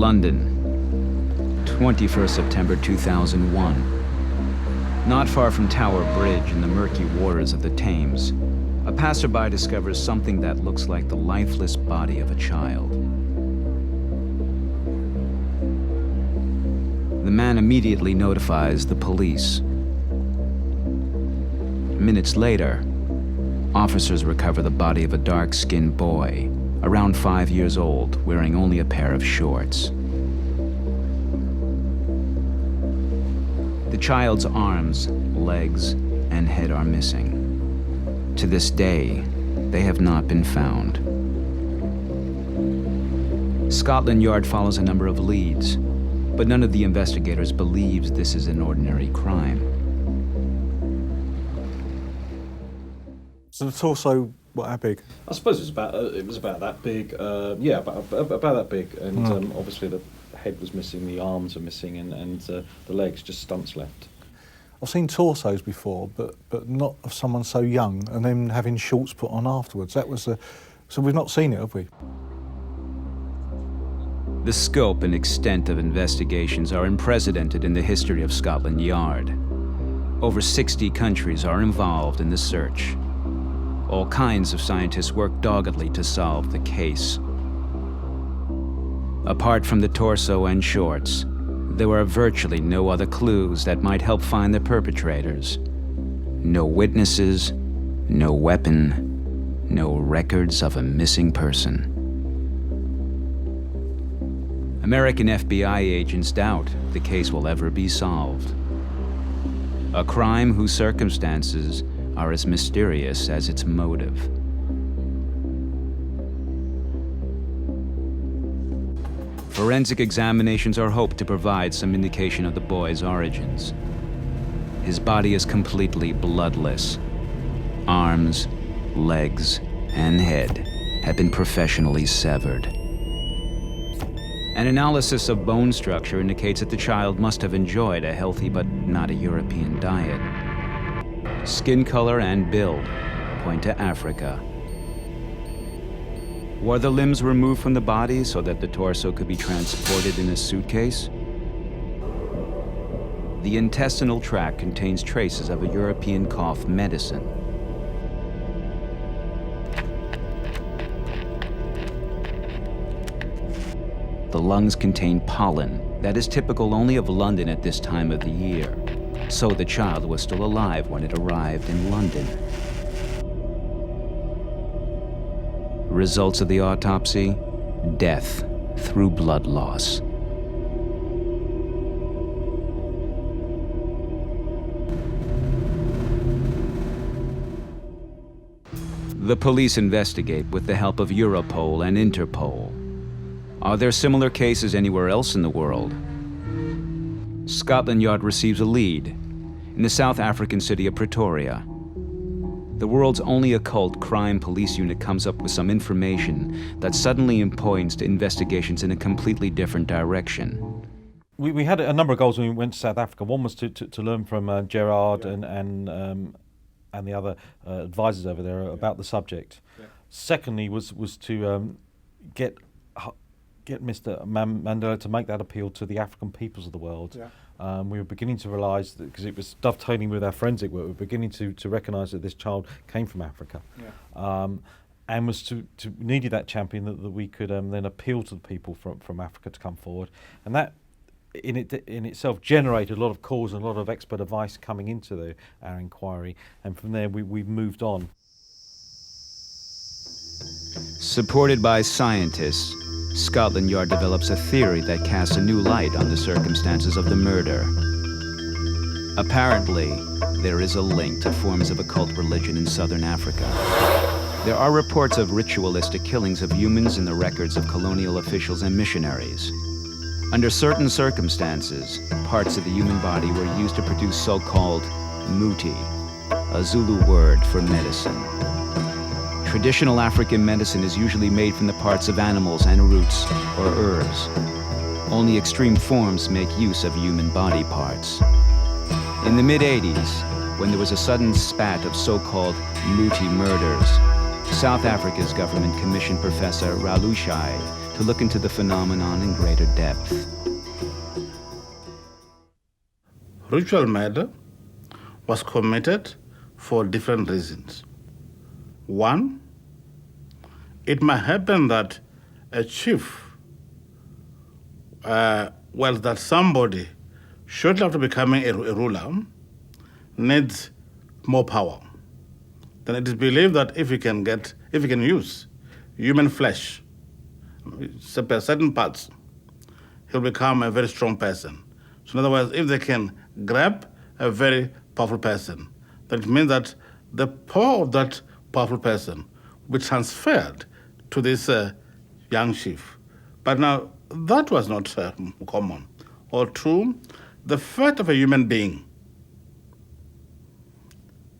London, 21st September 2001. Not far from Tower Bridge in the murky waters of the Thames, a passerby discovers something that looks like the lifeless body of a child. The man immediately notifies the police. Minutes later, officers recover the body of a dark-skinned boy, around 5 years old, wearing only a pair of shorts. The child's arms, legs, and head are missing. To this day, they have not been found. Scotland Yard follows a number of leads, but none of the investigators believes this is an ordinary crime. So the torso, what, how big? I suppose it was about that big. Yeah, about that big, and obviously the head was missing, the arms are missing, and the legs, just stumps left. I've seen torsos before, but not of someone so young, and then having shorts put on afterwards. That was so we've not seen it, have we? The scope and extent of investigations are unprecedented in the history of Scotland Yard. Over 60 countries are involved in the search. All kinds of scientists work doggedly to solve the case. Apart from the torso and shorts, there were virtually no other clues that might help find the perpetrators. No witnesses, no weapon, no records of a missing person. American FBI agents doubt the case will ever be solved. A crime whose circumstances are as mysterious as its motive. Forensic examinations are hoped to provide some indication of the boy's origins. His body is completely bloodless. Arms, legs, and head have been professionally severed. An analysis of bone structure indicates that the child must have enjoyed a healthy but not a European diet. Skin color and build point to Africa. Were the limbs removed from the body so that the torso could be transported in a suitcase? The intestinal tract contains traces of a European cough medicine. The lungs contain pollen that is typical only of London at this time of the year, so the child was still alive when it arrived in London. Results of the autopsy: death through blood loss. The police investigate with the help of Europol and Interpol. Are there similar cases anywhere else in the world? Scotland Yard receives a lead in the South African city of Pretoria. The world's only occult crime police unit comes up with some information that suddenly points to investigations in a completely different direction. We had a number of goals when we went to South Africa. One was to learn from Gerard and the other advisors over there about the subject. Yeah. Secondly was to get Mr. Mandela to make that appeal to the African peoples of the world. Yeah. We were beginning to realise that, because it was dovetailing with our forensic work, we were beginning to recognise that this child came from Africa. Yeah. And was needed that champion that we could then appeal to the people from Africa to come forward. And that in itself generated a lot of calls and a lot of expert advice coming into our inquiry. And from there we've moved on. Supported by scientists, Scotland Yard develops a theory that casts a new light on the circumstances of the murder. Apparently, there is a link to forms of occult religion in southern Africa. There are reports of ritualistic killings of humans in the records of colonial officials and missionaries. Under certain circumstances, parts of the human body were used to produce so-called Muti, a Zulu word for medicine. Traditional African medicine is usually made from the parts of animals and roots or herbs. Only extreme forms make use of human body parts. In the mid-'80s, when there was a sudden spat of so-called Muti murders, South Africa's government commissioned Professor Ralushai to look into the phenomenon in greater depth. Ritual murder was committed for different reasons. One, it might happen that a chief, that somebody, shortly after becoming a ruler, needs more power. Then it is believed that if he can use human flesh, certain parts, he'll become a very strong person. So in other words, if they can grab a very powerful person, then it means that the power of that powerful person will be transferred to this young chief. But now, that was not common or true. The fate of a human being,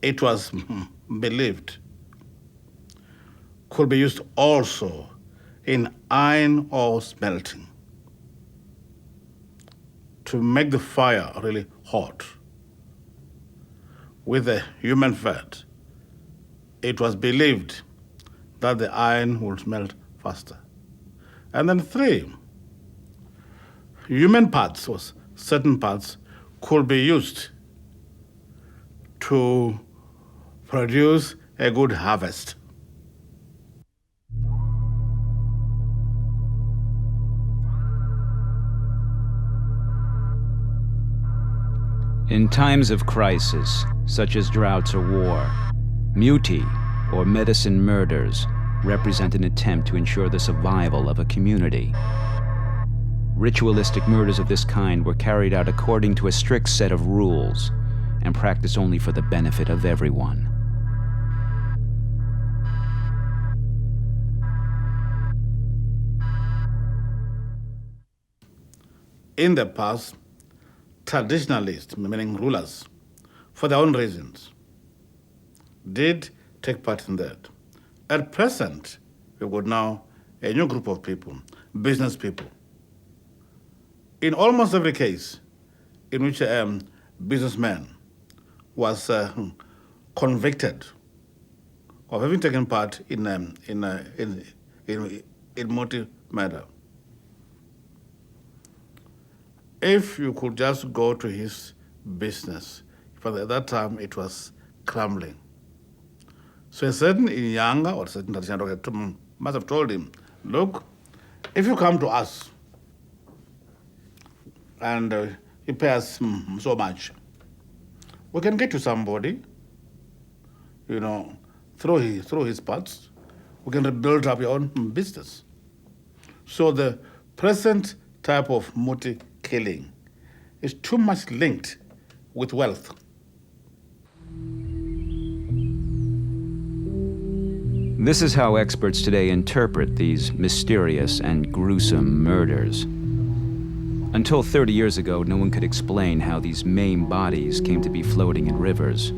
it was believed, could be used also in iron ore smelting to make the fire really hot. With the human fat, it was believed that the iron would melt faster. And then 3, human parts, or certain parts, could be used to produce a good harvest. In times of crisis, such as droughts or war, Muti, or medicine murders, represent an attempt to ensure the survival of a community. Ritualistic murders of this kind were carried out according to a strict set of rules and practiced only for the benefit of everyone. In the past, traditionalists, meaning rulers, for their own reasons, did take part in that. At present, we've got now a new group of people, business people. In almost every case in which a businessman was convicted of having taken part in Muti murder, if you could just go to his business, but at that time it was crumbling. So a certain Inyanga or certain traditional doctor must have told him, look, if you come to us and you pay us so much, we can get you somebody, through his parts, we can build up your own business. So the present type of Muti killing is too much linked with wealth. This is how experts today interpret these mysterious and gruesome murders. Until 30 years ago, no one could explain how these maimed bodies came to be floating in rivers.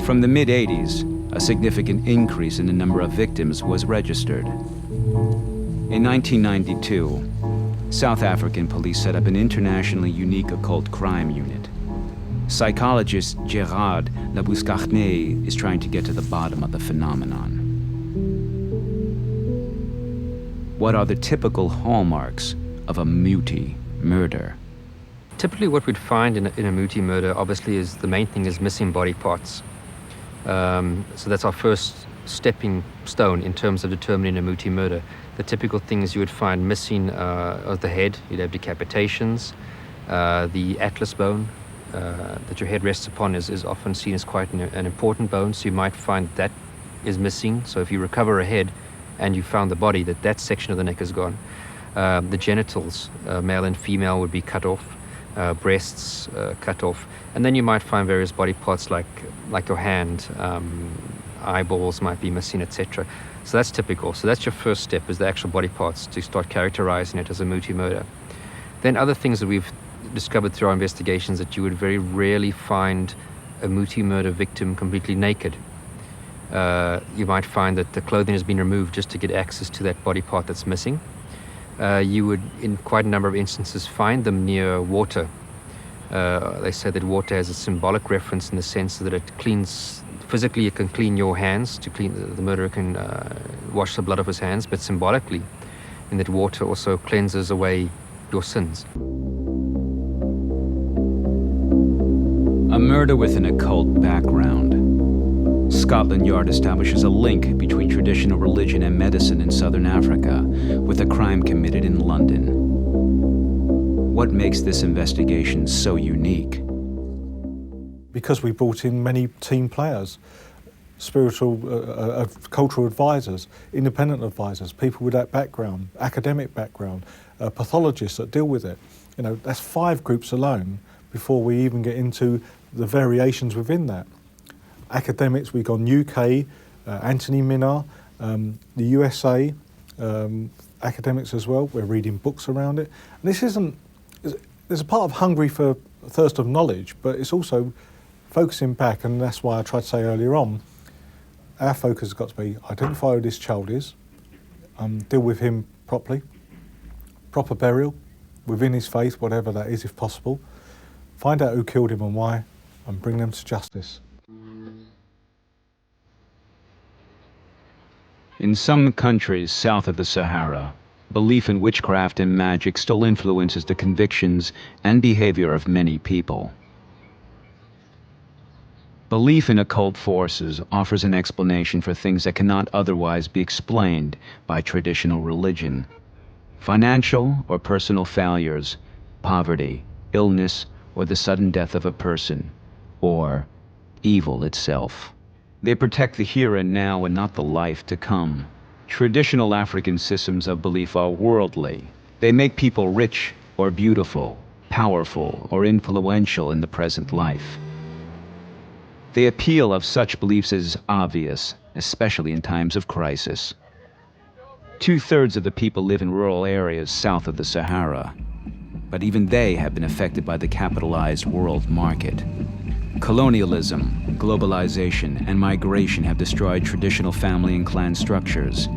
From the mid-'80s, a significant increase in the number of victims was registered. In 1992, South African police set up an internationally unique occult crime unit. Psychologist Gerard Labuschagne is trying to get to the bottom of the phenomenon. What are the typical hallmarks of a Muti murder? Typically what we'd find in a Muti murder, obviously, is the main thing is missing body parts. So that's our first stepping stone in terms of determining a Muti murder. The typical things you would find missing are the head. You'd have decapitations. The atlas bone that your head rests upon is often seen as quite an important bone, so you might find that is missing. So if you recover a head and you found the body, that section of the neck is gone. The genitals, male and female, would be cut off. Breasts cut off. And then you might find various body parts like your hand, eyeballs might be missing, etc. So that's typical. So that's your first step, is the actual body parts, to start characterizing it as a Muti murder. Then other things that we've discovered through our investigations, that you would very rarely find a Muti murder victim completely naked. You might find that the clothing has been removed just to get access to that body part that's missing. You would, in quite a number of instances, find them near water. They say that water has a symbolic reference in the sense that it cleans. Physically, it can clean your hands. The murderer can wash the blood off his hands, but symbolically, in that water also cleanses away your sins. A murder with an occult background. Scotland Yard establishes a link between traditional religion and medicine in southern Africa with a crime committed in London. What makes this investigation so unique? Because we brought in many team players, spiritual, cultural advisors, independent advisors, people with that background, academic background, pathologists that deal with it. You know, that's 5 groups alone before we even get into the variations within that. Academics, we've gone UK, Anthony Minnar, the USA, academics as well. We're reading books around it. And this isn't, there's a part of hungry for thirst of knowledge, but it's also focusing back, and that's why I tried to say earlier on, our focus has got to be identify who this child is, deal with him properly, proper burial, within his faith, whatever that is if possible, find out who killed him and why, and bring them to justice. In some countries south of the Sahara, belief in witchcraft and magic still influences the convictions and behavior of many people. Belief in occult forces offers an explanation for things that cannot otherwise be explained by traditional religion. Financial or personal failures, poverty, illness, or the sudden death of a person, or evil itself. They protect the here and now and not the life to come. Traditional African systems of belief are worldly. They make people rich or beautiful, powerful or influential in the present life. The appeal of such beliefs is obvious, especially in times of crisis. 2/3 of the people live in rural areas south of the Sahara, but even they have been affected by the capitalized world market. Colonialism, globalization, and migration have destroyed traditional family and clan structures.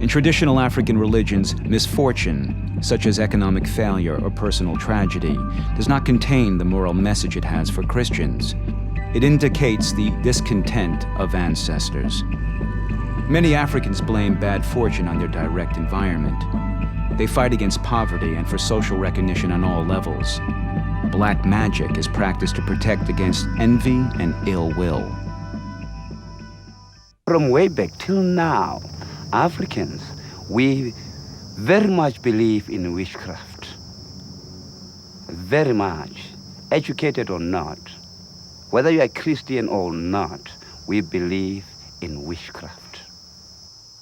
In traditional African religions, misfortune, such as economic failure or personal tragedy, does not contain the moral message it has for Christians. It indicates the discontent of ancestors. Many Africans blame bad fortune on their direct environment. They fight against poverty and for social recognition on all levels. Black magic is practiced to protect against envy and ill will. From way back till now, Africans, we very much believe in witchcraft. Very much, educated or not. Whether you are Christian or not, we believe in witchcraft.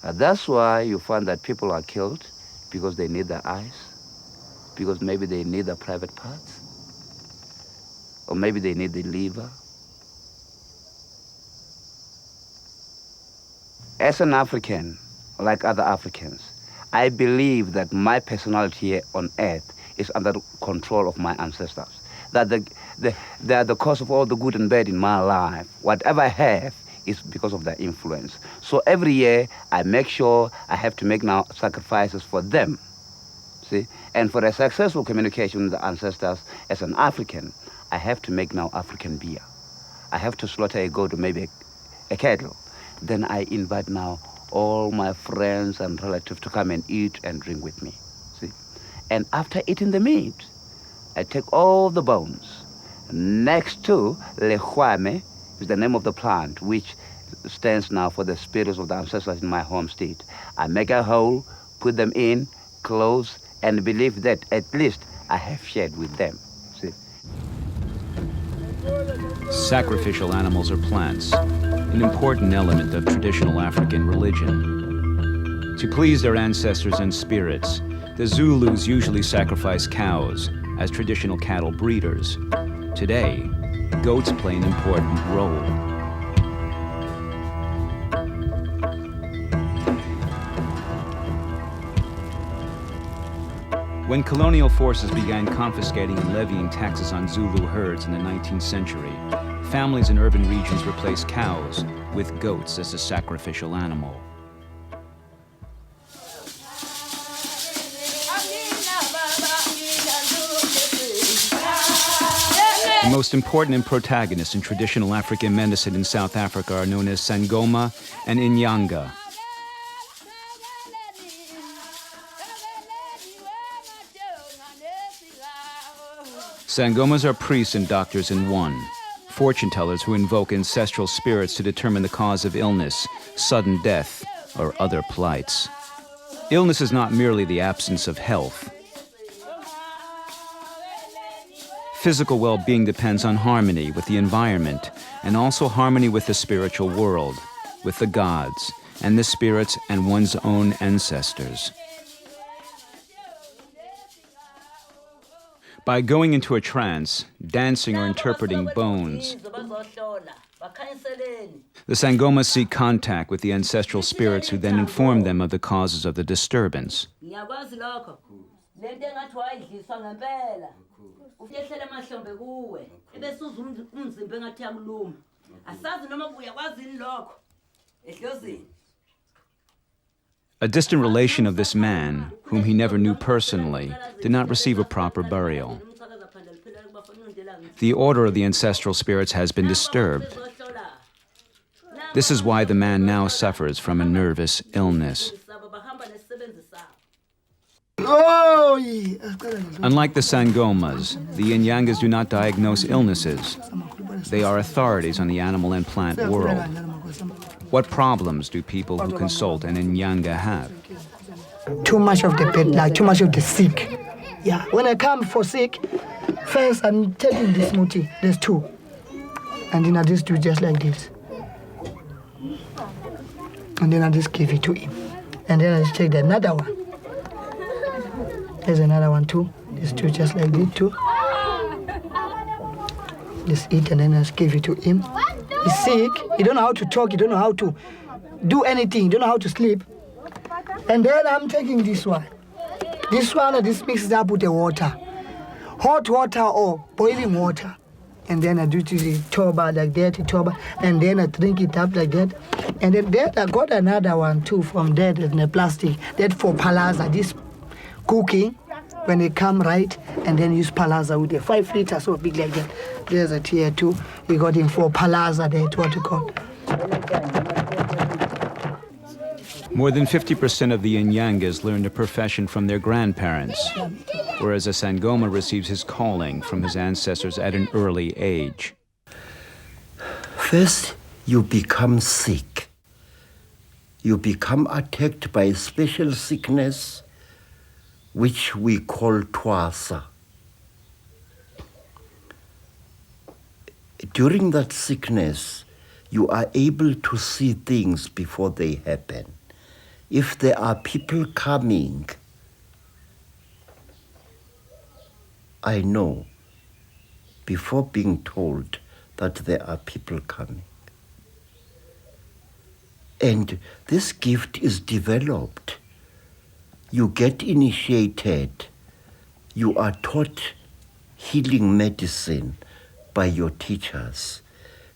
That's why you find that people are killed because they need their eyes, because maybe they need their private parts, or maybe they need the liver. As an African, like other Africans, I believe that my personality here on earth is under control of my ancestors. That they are the cause of all the good and bad in my life. Whatever I have is because of their influence. So every year, I make sure I have to make now sacrifices for them. See? And for a successful communication with the ancestors, as an African, I have to make now African beer. I have to slaughter a goat or maybe a cattle. Then I invite now all my friends and relatives to come and eat and drink with me. See? And after eating the meat, I take all the bones. Next to Lehwame is the name of the plant, which stands now for the spirits of the ancestors in my home state. I make a hole, put them in, close, and believe that at least I have shared with them. See? Sacrificial animals are plants, an important element of traditional African religion. To please their ancestors and spirits, the Zulus usually sacrifice cows as traditional cattle breeders. Today, goats play an important role. When colonial forces began confiscating and levying taxes on Zulu herds in the 19th century, families in urban regions replaced cows with goats as a sacrificial animal. The most important protagonists in traditional African medicine in South Africa are known as Sangoma and Inyanga. Sangomas are priests and doctors in one, fortune tellers who invoke ancestral spirits to determine the cause of illness, sudden death, or other plights. Illness is not merely the absence of health. Physical well-being depends on harmony with the environment and also harmony with the spiritual world, with the gods, and the spirits and one's own ancestors. By going into a trance, dancing or interpreting bones, the Sangomas seek contact with the ancestral spirits who then inform them of the causes of the disturbance. A distant relation of this man, whom he never knew personally, did not receive a proper burial. The order of the ancestral spirits has been disturbed. This is why the man now suffers from a nervous illness. Unlike the Sangomas, the Inyangas do not diagnose illnesses. They are authorities on the animal and plant world. What problems do people who consult an Inyanga have? Too much of the bed, like too much of the sick. Yeah, when I come for sick, first I'm taking this Muti, there's two. And then I just do just like this. And then I just give it to him. And then I just take another one. There's another one too. There's two just like this too. Just eat and then I just give it to him. He's sick, he don't know how to talk, he don't know how to do anything, he don't know how to sleep. And then I'm taking this one. This one I just mix it up with the water. Hot water or boiling water. And then I do to the toba like that, and then I drink it up like that. And then there I got another one too from that in the plastic. That for palazza, this cooking, when they come right, and then use palazza with the 5 liters so big like that. There's a tier too. We got him for palazza, that's what you call. More than 50% of the Inyangas learned a profession from their grandparents, whereas a Sangoma receives his calling from his ancestors at an early age. First, you become sick. You become attacked by a special sickness, which we call twasa. During that sickness, you are able to see things before they happen. If there are people coming, I know before being told that there are people coming. And this gift is developed. You get initiated. You are taught healing medicine by your teachers.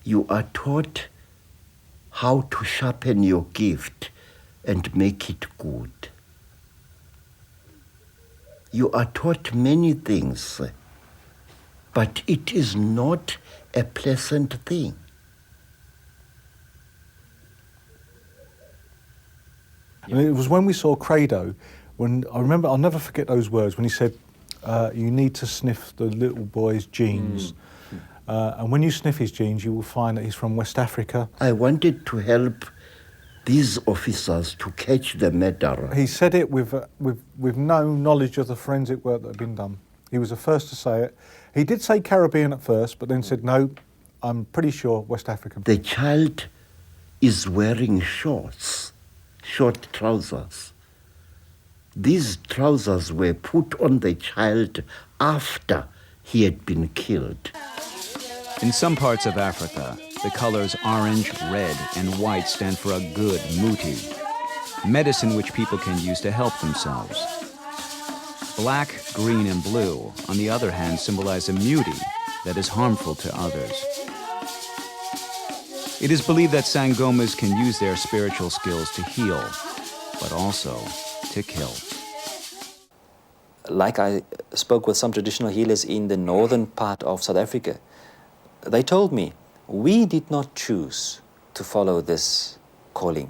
You are taught how to sharpen your gift and make it good. You are taught many things, but it is not a pleasant thing. And it was when we saw Credo, when I remember, I'll never forget those words, when he said, you need to sniff the little boy's genes. And when you sniff his genes, you will find that he's from West Africa. I wanted to help these officers to catch the murderer. He said it with no knowledge of the forensic work that had been done. He was the first to say it. He did say Caribbean at first, but then said, no, I'm pretty sure West African. The child is wearing shorts, short trousers. These trousers were put on the child after he had been killed. In some parts of Africa, the colors orange, red, and white stand for a good muti, medicine which people can use to help themselves. Black, green, and blue, on the other hand, symbolize a muti that is harmful to others. It is believed that Sangomas can use their spiritual skills to heal, but also to kill. Like I spoke with some traditional healers in the northern part of South Africa, they told me, we did not choose to follow this calling.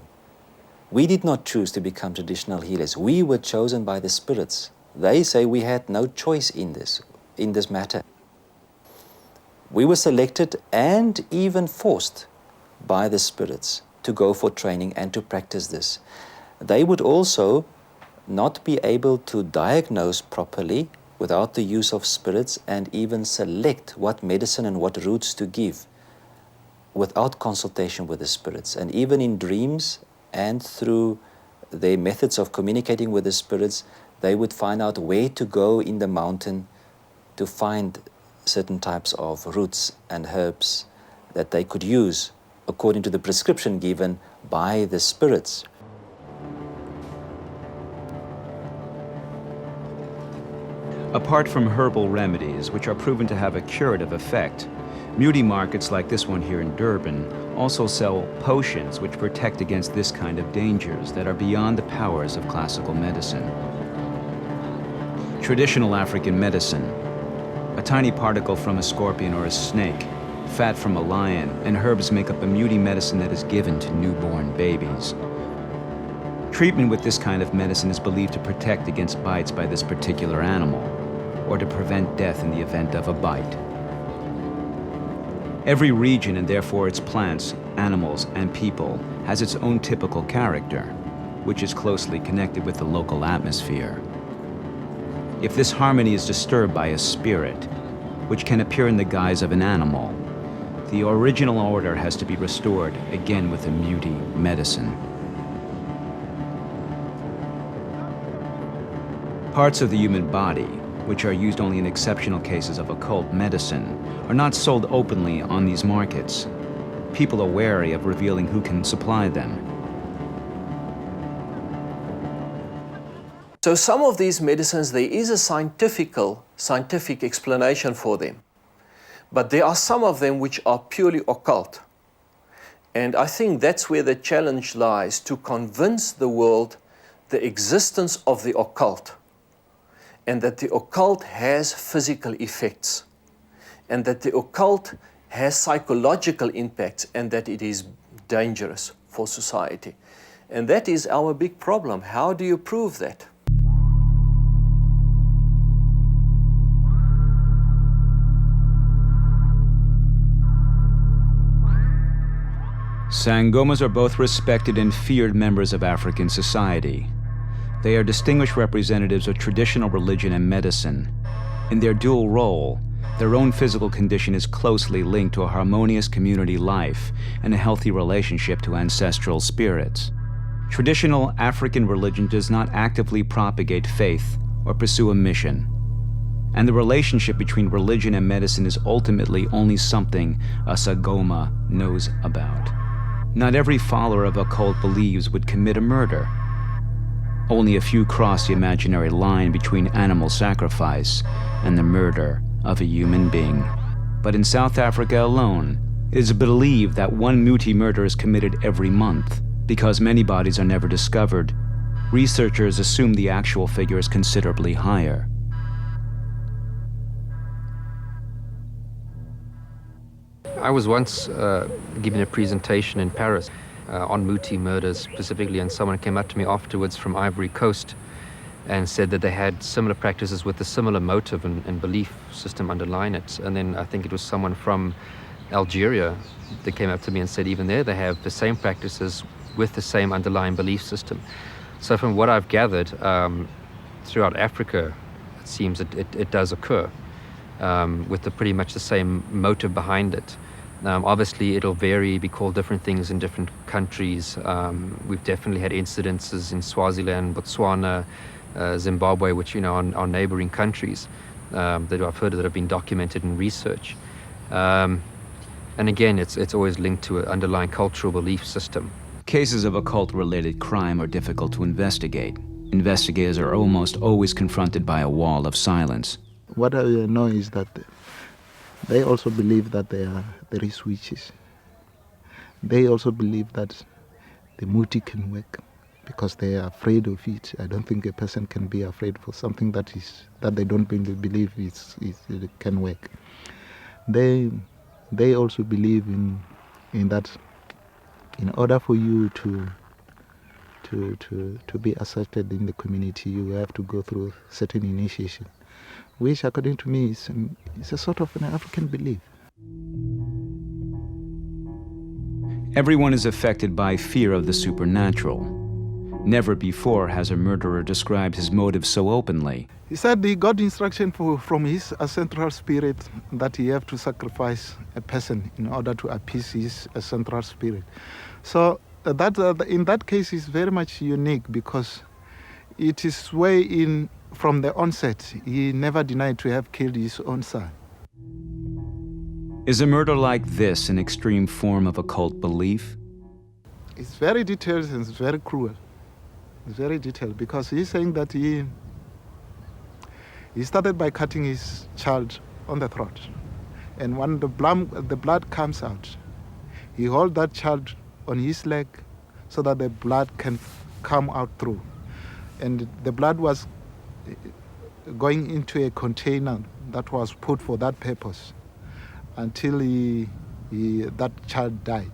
We did not choose to become traditional healers. We were chosen by the spirits. They say we had no choice in this matter. We were selected and even forced by the spirits to go for training and to practice this. They would also not be able to diagnose properly without the use of spirits and even select what medicine and what roots to give without consultation with the spirits. And even in dreams and through their methods of communicating with the spirits, they would find out where to go in the mountain to find certain types of roots and herbs that they could use according to the prescription given by the spirits. Apart from herbal remedies, which are proven to have a curative effect, Muti markets like this one here in Durban also sell potions which protect against this kind of dangers that are beyond the powers of classical medicine. Traditional African medicine, a tiny particle from a scorpion or a snake, fat from a lion, and herbs make up a Muti medicine that is given to newborn babies. Treatment with this kind of medicine is believed to protect against bites by this particular animal, or to prevent death in the event of a bite. Every region, and therefore its plants, animals, and people, has its own typical character, which is closely connected with the local atmosphere. If this harmony is disturbed by a spirit, which can appear in the guise of an animal, the original order has to be restored, again with a Muti medicine. Parts of the human body, which are used only in exceptional cases of occult medicine, are not sold openly on these markets. People are wary of revealing who can supply them. So some of these medicines, there is a scientific explanation for them. But there are some of them which are purely occult. And I think that's where the challenge lies, to convince the world the existence of the occult, and that the occult has physical effects, and that the occult has psychological impacts, and that it is dangerous for society. And that is our big problem. How do you prove that? Sangomas are both respected and feared members of African society. They are distinguished representatives of traditional religion and medicine. In their dual role, their own physical condition is closely linked to a harmonious community life and a healthy relationship to ancestral spirits. Traditional African religion does not actively propagate faith or pursue a mission. And the relationship between religion and medicine is ultimately only something a Sangoma knows about. Not every follower of occult believes would commit a murder. Only a few cross the imaginary line between animal sacrifice and the murder of a human being. But in South Africa alone, it is believed that one Muti murder is committed every month. Because many bodies are never discovered, researchers assume the actual figure is considerably higher. I was once giving a presentation in Paris on Muti murders specifically, and someone came up to me afterwards from Ivory Coast and said that they had similar practices with a similar motive and belief system underlying it. And then I think it was someone from Algeria that came up to me and said even there they have the same practices with the same underlying belief system. So from what I've gathered, throughout Africa, it seems it does occur with pretty much the same motive behind it. Obviously, it'll vary, be called different things in different countries. We've definitely had incidences in Swaziland, Botswana, Zimbabwe, which are neighboring countries that I've heard of that have been documented in research. And again, it's always linked to an underlying cultural belief system. Cases of occult-related crime are difficult to investigate. Investigators are almost always confronted by a wall of silence. What I know is that they also believe that there is witches. They also believe that the Muti can work because they are afraid of it. I don't think a person can be afraid for something that they don't believe it can work. They also believe in that in order for you to be accepted in the community, you have to go through certain initiation, which according to me is a sort of an African belief. Everyone is affected by fear of the supernatural. Never before has a murderer described his motive so openly. He said he got instruction from his central spirit that he have to sacrifice a person in order to appease his central spirit. So that in that case is very much unique because it is way in from the onset. He never denied to have killed his own son. Is a murder like this an extreme form of occult belief? It's very detailed and it's very cruel. It's very detailed because he's saying that he started by cutting his child on the throat. And when the blood comes out, he holds that child on his leg so that the blood can come out through. And the blood was going into a container that was put for that purpose until that child died.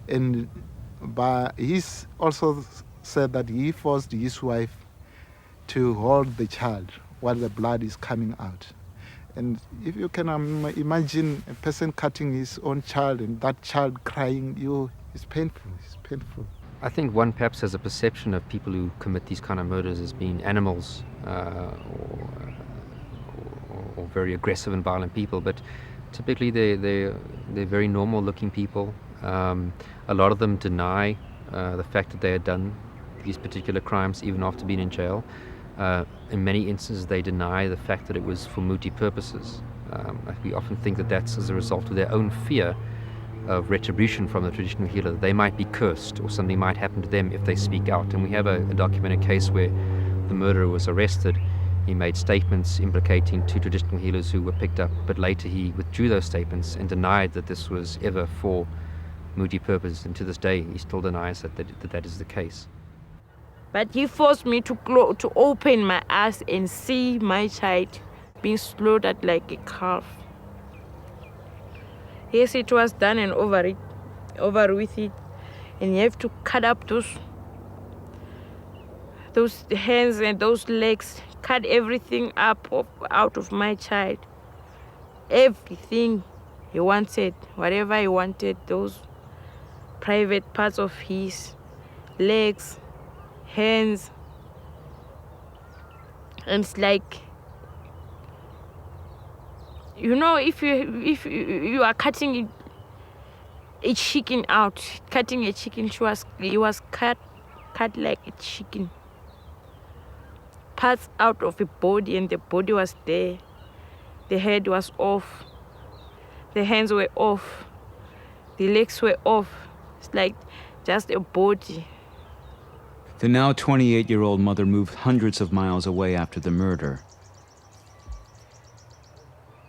And he's also said that he forced his wife to hold the child while the blood is coming out. And if you can imagine a person cutting his own child and that child crying, it's painful, it's painful. I think one perhaps has a perception of people who commit these kind of murders as being animals or very aggressive and violent people, but typically they're very normal looking people. A lot of them deny the fact that they had done these particular crimes even after being in jail. In many instances they deny the fact that it was for Muti purposes. We often think that that's as a result of their own fear of retribution from the traditional healer, that they might be cursed or something might happen to them if they speak out. And we have a documented case where the murderer was arrested. He made statements implicating two traditional healers who were picked up, but later he withdrew those statements and denied that this was ever for Muti purposes. And to this day, he still denies that is the case. But he forced me to open my eyes and see my child being slaughtered like a calf. Yes, it was done and over with it. And you have to cut up those hands and those legs, cut everything up out of my child. Everything he wanted, whatever he wanted, those private parts of his legs, hands. And it's like, you know, if you are cutting a chicken out, cutting a chicken, he was cut like a chicken. Parts out of the body, and the body was there. The head was off. The hands were off. The legs were off. It's like just a body. The now 28-year-old mother moved hundreds of miles away after the murder.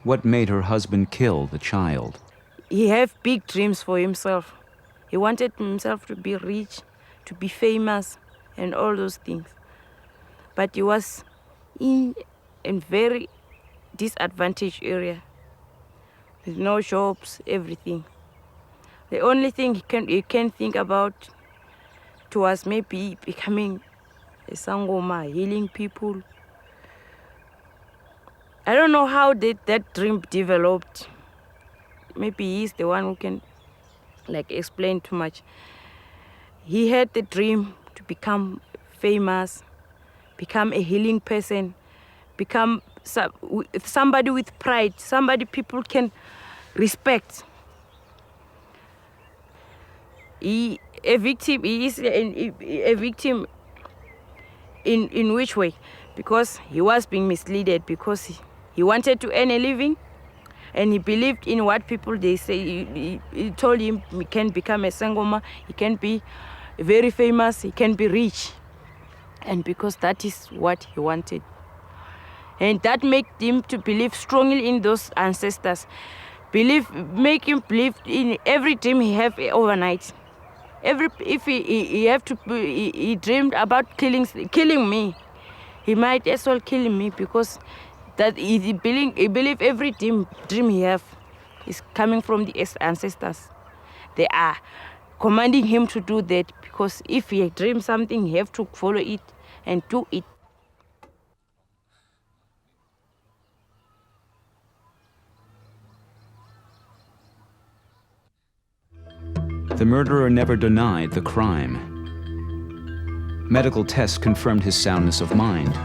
What made her husband kill the child? He had big dreams for himself. He wanted himself to be rich, to be famous, and all those things. But he was in a very disadvantaged area, with no jobs, everything. The only thing he can think about was maybe becoming a sangoma, healing people. I don't know how that dream developed. Maybe he's the one who can explain too much. He had the dream to become famous, become a healing person, become somebody with pride, somebody people can respect. He is a victim in which way? Because he was being misled, because he wanted to earn a living, and he believed in what people they say. He told him he can become a sangoma, he can be very famous, he can be rich. And because that is what he wanted. And that made him to believe strongly in those ancestors. Make him believe in every dream he have overnight. If he dreamed about killing me, he might as well kill me, because that he believe every dream he have is coming from the ancestors. They are commanding him to do that, because if he dreams something, he have to follow it and do it. the murderer never denied the crime. Medical tests confirmed his soundness of mind.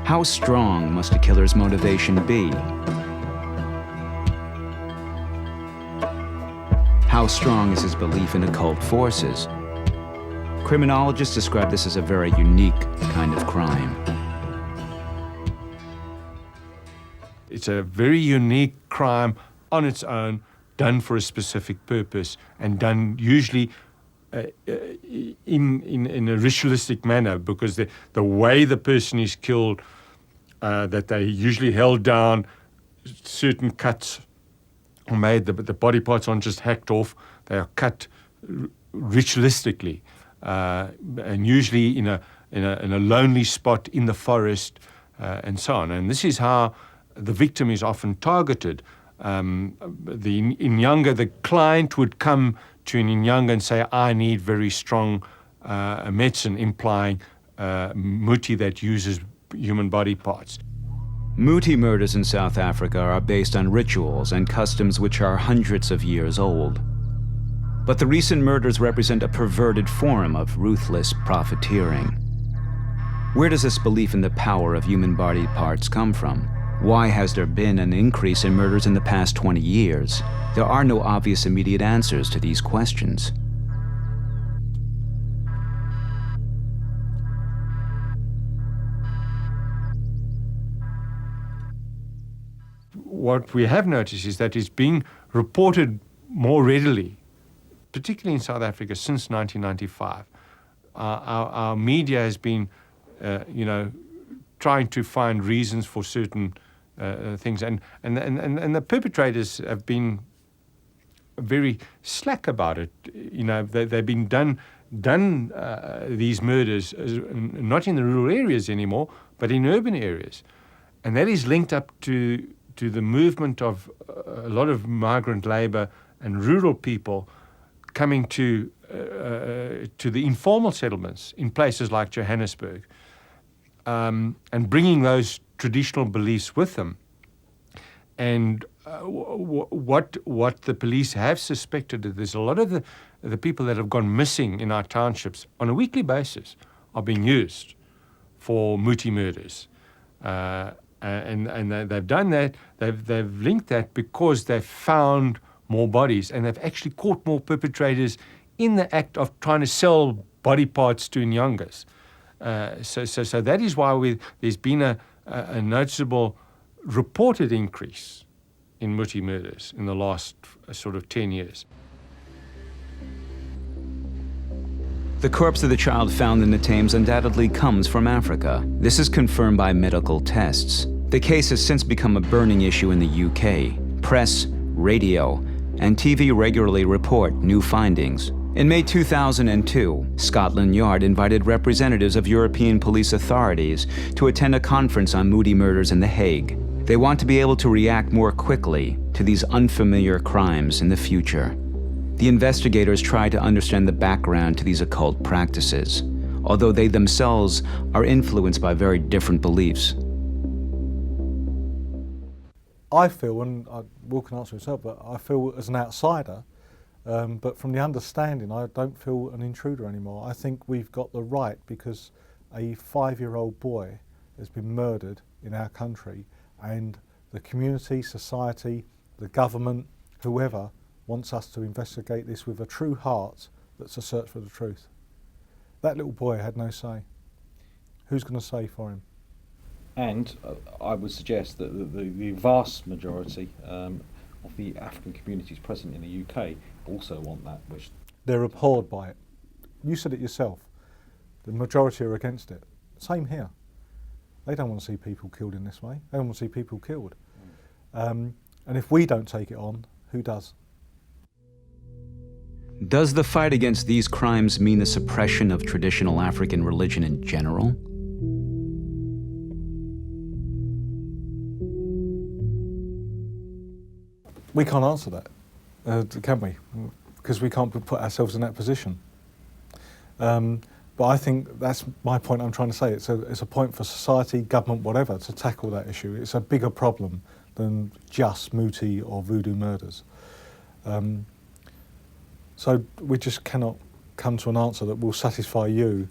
How strong must a killer's motivation be? How strong is his belief in occult forces? Criminologists describe this as a very unique kind of crime. It's a very unique crime on its own, done for a specific purpose, and done usually in a ritualistic manner, because the way the person is killed, that they usually held down, certain cuts are made, the body parts aren't just hacked off, they are cut ritualistically, and usually in a lonely spot in the forest, and so on. And this is how the victim is often targeted. In Inyanga, the client would come to an Inyanga and say, I need very strong medicine, implying Muti that uses human body parts. Muti murders in South Africa are based on rituals and customs which are hundreds of years old. But the recent murders represent a perverted form of ruthless profiteering. Where does this belief in the power of human body parts come from? Why has there been an increase in murders in the past 20 years? There are no obvious immediate answers to these questions. What we have noticed is that it's being reported more readily, particularly in South Africa, since 1995. Our media has been, trying to find reasons for certain things, and the perpetrators have been very slack about it. They've been done these murders not in the rural areas anymore, but in urban areas, and that is linked up to the movement of a lot of migrant labor and rural people coming to the informal settlements in places like Johannesburg, and bringing those traditional beliefs with them. And what the police have suspected is there's a lot of the people that have gone missing in our townships on a weekly basis are being used for Muti murders. And they've done that, they've linked that because they've found more bodies, and they've actually caught more perpetrators in the act of trying to sell body parts to Nyangas. So that is why there's been a noticeable reported increase in Muti murders in the last sort of 10 years. The corpse of the child found in the Thames undoubtedly comes from Africa. This is confirmed by medical tests. The case has since become a burning issue in the UK. Press, radio, and TV regularly report new findings. In May 2002, Scotland Yard invited representatives of European police authorities to attend a conference on Muti murders in The Hague. They want to be able to react more quickly to these unfamiliar crimes in the future. The investigators try to understand the background to these occult practices, although they themselves are influenced by very different beliefs. I feel, and Will can answer himself, but I feel as an outsider, but from the understanding, I don't feel an intruder anymore. I think we've got the right, because a 5-year-old boy has been murdered in our country, and the community, society, the government, whoever, wants us to investigate this with a true heart that's a search for the truth. That little boy had no say. Who's going to say for him? And I would suggest that the vast majority of the African communities present in the UK also want that wish. They're abhorred by it. You said it yourself. The majority are against it. Same here. They don't want to see people killed in this way. They don't want to see people killed. And if we don't take it on, who does? Does the fight against these crimes mean the suppression of traditional African religion in general? We can't answer that, can we? Because we can't put ourselves in that position. But I think that's my point I'm trying to say. It's a point for society, government, whatever, to tackle that issue. It's a bigger problem than just Muti or voodoo murders. So we just cannot come to an answer that will satisfy you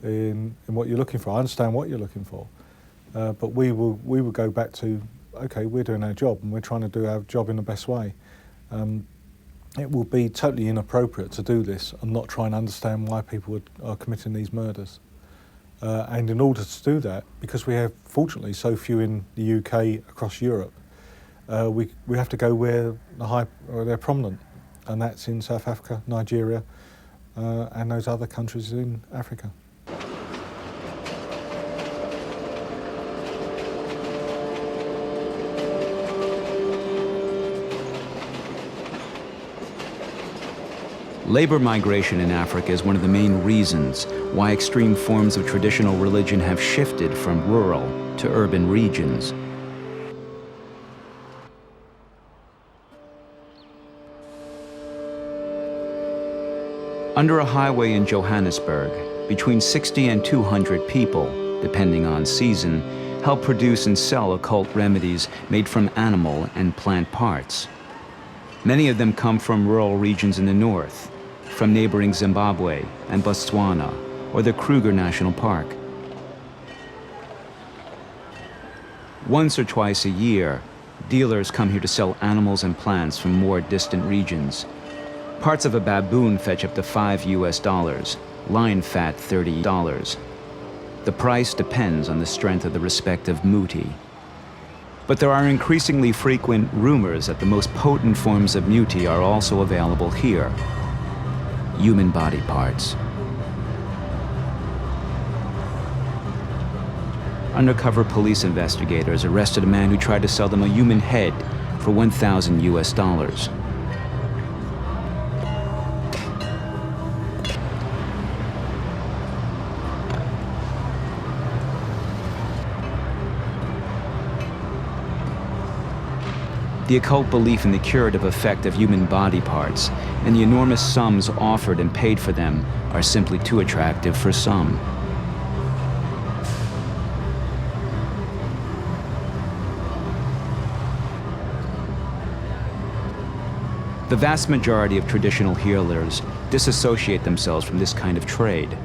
in what you're looking for. I understand what you're looking for, but we will go back to, okay, we're doing our job and we're trying to do our job in the best way. It will be totally inappropriate to do this and not try and understand why people are committing these murders. And in order to do that, because we have, fortunately, so few in the UK, across Europe, we have to go where they're prominent, and that's in South Africa, Nigeria, and those other countries in Africa. Labor migration in Africa is one of the main reasons why extreme forms of traditional religion have shifted from rural to urban regions. Under a highway in Johannesburg, between 60 and 200 people, depending on season, help produce and sell occult remedies made from animal and plant parts. Many of them come from rural regions in the north, from neighboring Zimbabwe and Botswana, or the Kruger National Park. Once or twice a year, dealers come here to sell animals and plants from more distant regions. Parts of a baboon fetch up to $5 US, lion fat $30. The price depends on the strength of the respective muti. But there are increasingly frequent rumors that the most potent forms of muti are also available here. Human body parts. Undercover police investigators arrested a man who tried to sell them a human head for $1,000 US. The occult belief in the curative effect of human body parts and the enormous sums offered and paid for them are simply too attractive for some. The vast majority of traditional healers disassociate themselves from this kind of trade.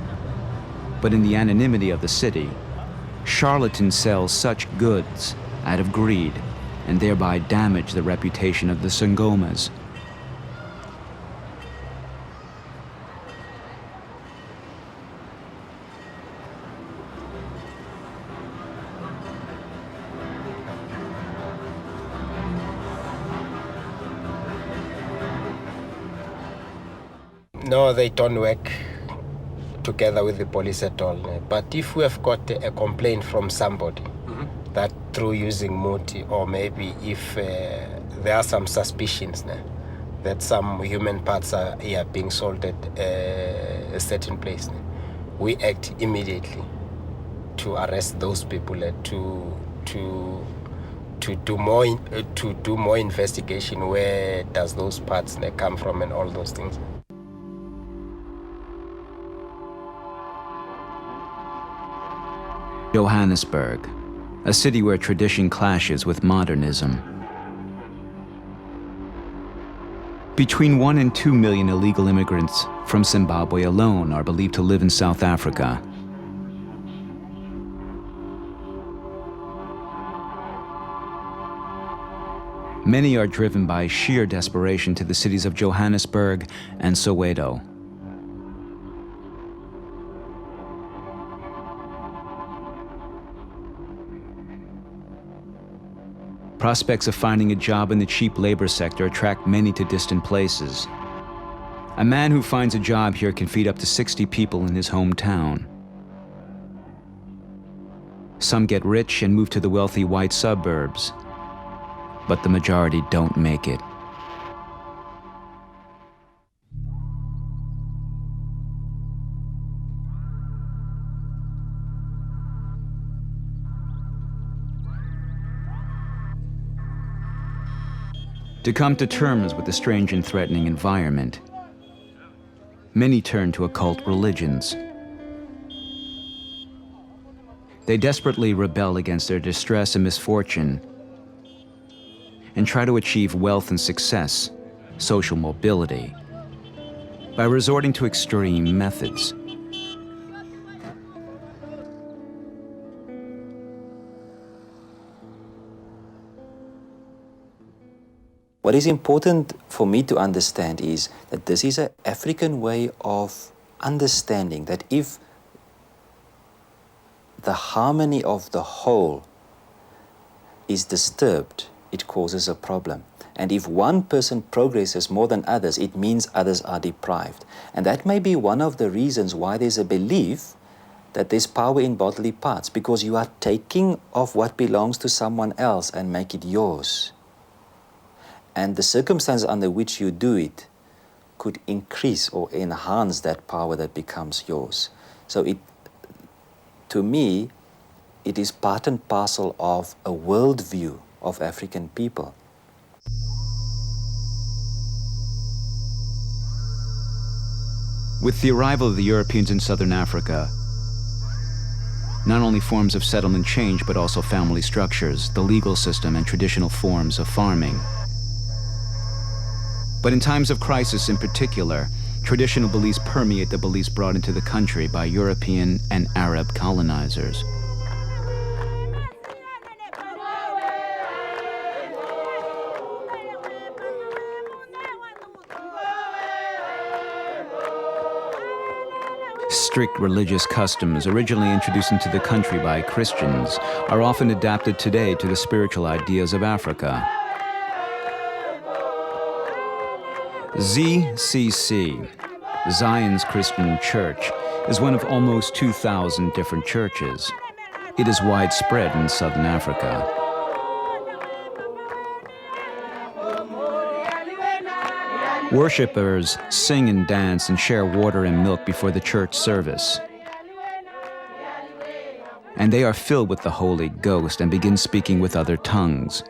But in the anonymity of the city, charlatans sell such goods out of greed and thereby damage the reputation of the Sangomas. No, they don't work together with the police at all. But if we have got a complaint from somebody, that through using Muti, or maybe if there are some suspicions that some human parts are here being sold at a certain place, we act immediately to arrest those people and to do more investigation. Where does those parts come from and all those things. Johannesburg, a city where tradition clashes with modernism. Between 1 and 2 million illegal immigrants from Zimbabwe alone are believed to live in South Africa. Many are driven by sheer desperation to the cities of Johannesburg and Soweto. Prospects of finding a job in the cheap labor sector attract many to distant places. A man who finds a job here can feed up to 60 people in his hometown. Some get rich and move to the wealthy white suburbs, but the majority don't make it. To come to terms with the strange and threatening environment, many turn to occult religions. They desperately rebel against their distress and misfortune and try to achieve wealth and success social mobility, by resorting to extreme methods. What is important for me to understand is that this is an African way of understanding that if the harmony of the whole is disturbed, it causes a problem. And if one person progresses more than others, it means others are deprived. And that may be one of the reasons why there's a belief that there's power in bodily parts, because you are taking of what belongs to someone else and make it yours. And the circumstances under which you do it could increase or enhance that power that becomes yours. So to me, it is part and parcel of a worldview of African people. With the arrival of the Europeans in southern Africa, not only forms of settlement change, but also family structures, the legal system, and traditional forms of farming. But in times of crisis in particular, traditional beliefs permeate the beliefs brought into the country by European and Arab colonizers. Strict religious customs, originally introduced into the country by Christians, are often adapted today to the spiritual ideas of Africa. ZCC, Zion's Christian Church, is one of almost 2,000 different churches. It is widespread in southern Africa. Worshippers sing and dance and share water and milk before the church service. And they are filled with the Holy Ghost and begin speaking with other tongues.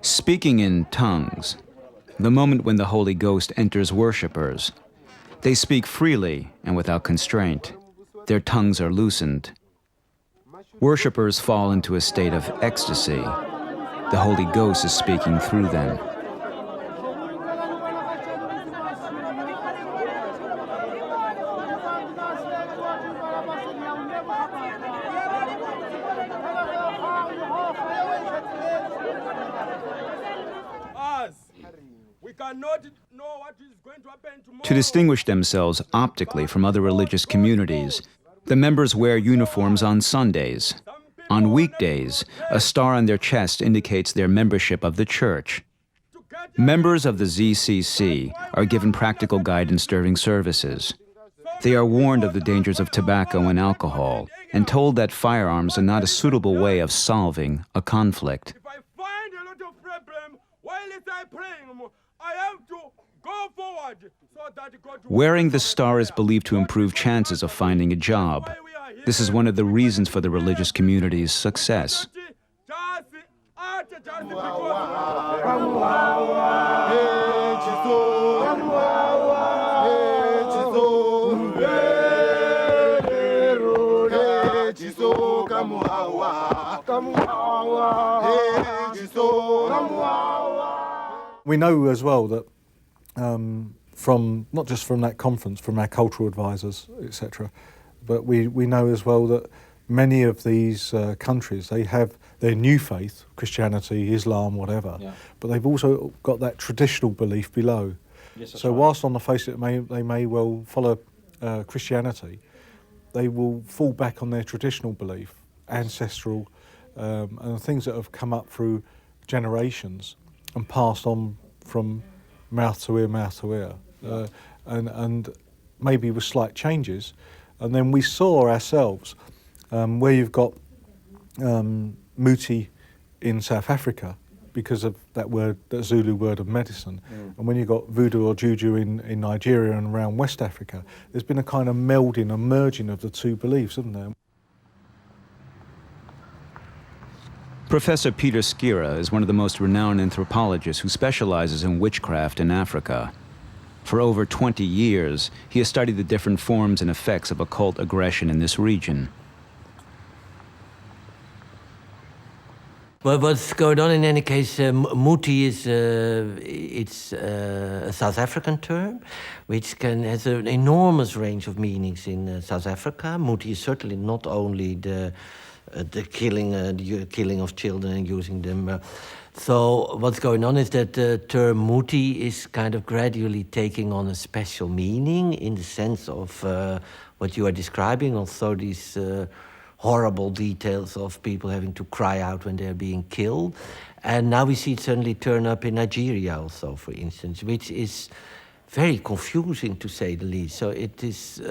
Speaking in tongues, the moment when the Holy Ghost enters worshippers. They speak freely and without constraint. Their tongues are loosened. Worshippers fall into a state of ecstasy. The Holy Ghost is speaking through them. To distinguish themselves optically from other religious communities, the members wear uniforms on Sundays. On weekdays, a star on their chest indicates their membership of the church. Members of the ZCC are given practical guidance during services. They are warned of the dangers of tobacco and alcohol and told that firearms are not a suitable way of solving a conflict. Wearing the star is believed to improve chances of finding a job. This is one of the reasons for the religious community's success. We know as well that from not just from that conference, from our cultural advisors, etc., but we know as well that many of these countries, they have their new faith, Christianity, Islam, whatever, but they've also got that traditional belief below. Yes, so whilst on the face of it they may well follow Christianity, they will fall back on their traditional belief, ancestral, and things that have come up through generations and passed on from mouth to ear, and maybe with slight changes. And then we saw ourselves, where you've got Muti in South Africa, because of that word, that Zulu word of medicine. And when you've got voodoo or juju in Nigeria and around West Africa, there's been a kind of melding, a merging of the two beliefs, hasn't there? Professor Peter Skira is one of the most renowned anthropologists who specializes in witchcraft in Africa. For over 20 years, he has studied the different forms and effects of occult aggression in this region. Well, what's going on in any case, Muti is a South African term, which has an enormous range of meanings in South Africa. Muti is certainly not only the killing of children and using them. So what's going on is that the term Muti is kind of gradually taking on a special meaning in the sense of what you are describing, also these horrible details of people having to cry out when they're being killed. And now we see it suddenly turn up in Nigeria also, for instance, which is very confusing to say the least. So it is...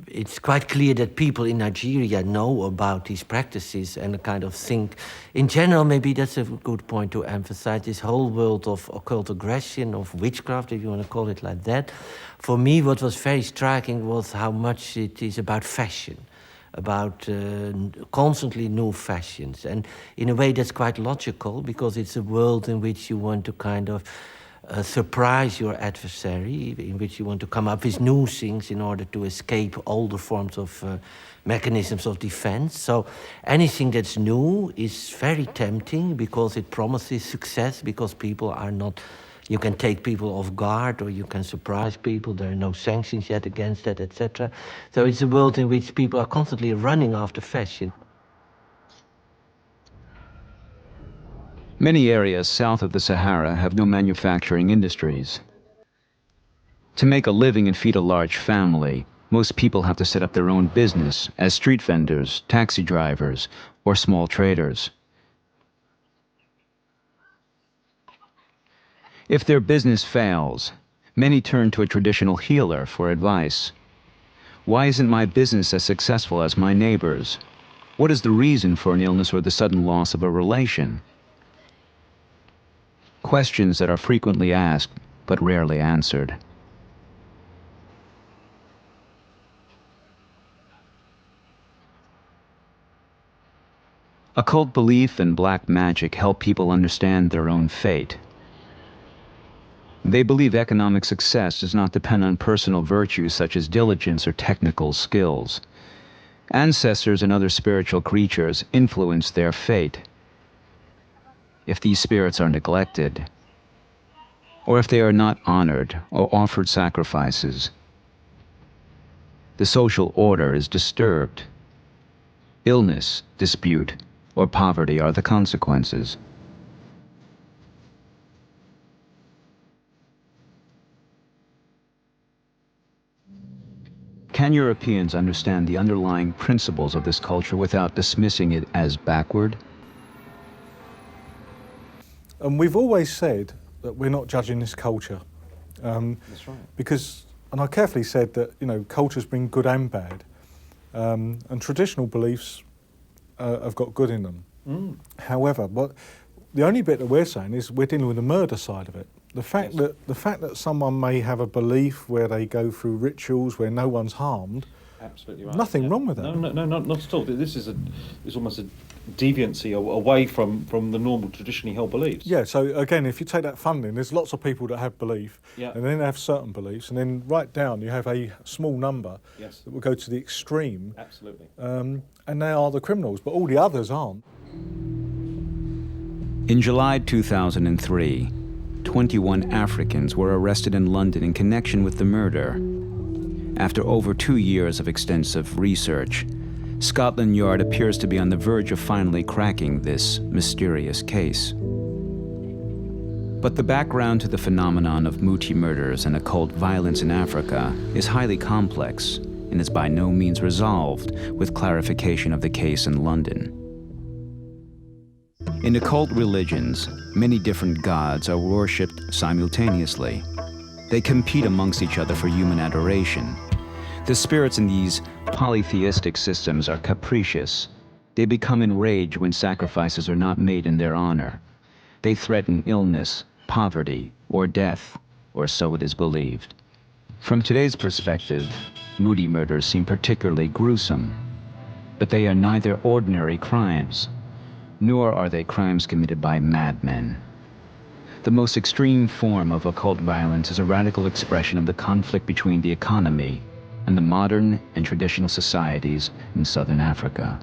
it's quite clear that people in Nigeria know about these practices and kind of think, in general, maybe that's a good point to emphasize, this whole world of occult aggression, of witchcraft, if you want to call it like that. For me, what was very striking was how much it is about fashion, about constantly new fashions. And in a way, that's quite logical, because it's a world in which you want to kind of surprise your adversary, in which you want to come up with new things in order to escape older forms of mechanisms of defense. So anything that's new is very tempting because it promises success, because people are not... You can take people off guard, or you can surprise people. There are no sanctions yet against that, etc. So it's a world in which people are constantly running after fashion. Many areas south of the Sahara have no manufacturing industries. To make a living and feed a large family, most people have to set up their own business as street vendors, taxi drivers, or small traders. If their business fails, many turn to a traditional healer for advice. Why isn't my business as successful as my neighbor's? What is the reason for an illness or the sudden loss of a relation? Questions that are frequently asked, but rarely answered. Occult belief and black magic help people understand their own fate. They believe economic success does not depend on personal virtues such as diligence or technical skills. Ancestors and other spiritual creatures influence their fate. If these spirits are neglected, or if they are not honored or offered sacrifices, the social order is disturbed. Illness, dispute, or poverty are the consequences. Can Europeans understand the underlying principles of this culture without dismissing it as backward? And we've always said that we're not judging this culture. That's right. Because, and I carefully said that, you know, cultures bring good and bad. And traditional beliefs have got good in them. However, the only bit that we're saying is we're dealing with the murder side of it. The fact that someone may have a belief where they go through rituals where no one's harmed, absolutely right. Nothing wrong with that. No, not at all. This is almost a deviancy away from the normal traditionally held beliefs. Yeah. So again, if you take that funding, there's lots of people that have belief, and then they have certain beliefs, and then right down you have a small number that will go to the extreme. Absolutely. And they are the criminals, but all the others aren't. In July 2003, 21 Africans were arrested in London in connection with the murder. After over 2 years of extensive research, Scotland Yard appears to be on the verge of finally cracking this mysterious case. But the background to the phenomenon of Muti murders and occult violence in Africa is highly complex and is by no means resolved with clarification of the case in London. In occult religions, many different gods are worshipped simultaneously. They compete amongst each other for human adoration. The spirits in these polytheistic systems are capricious, They become enraged when sacrifices are not made in their honor. They threaten illness, poverty, or death, or so it is believed. From today's perspective, Muti murders seem particularly gruesome, but they are neither ordinary crimes, nor are they crimes committed by madmen. The most extreme form of occult violence is a radical expression of the conflict between the economy and the modern and traditional societies in southern Africa.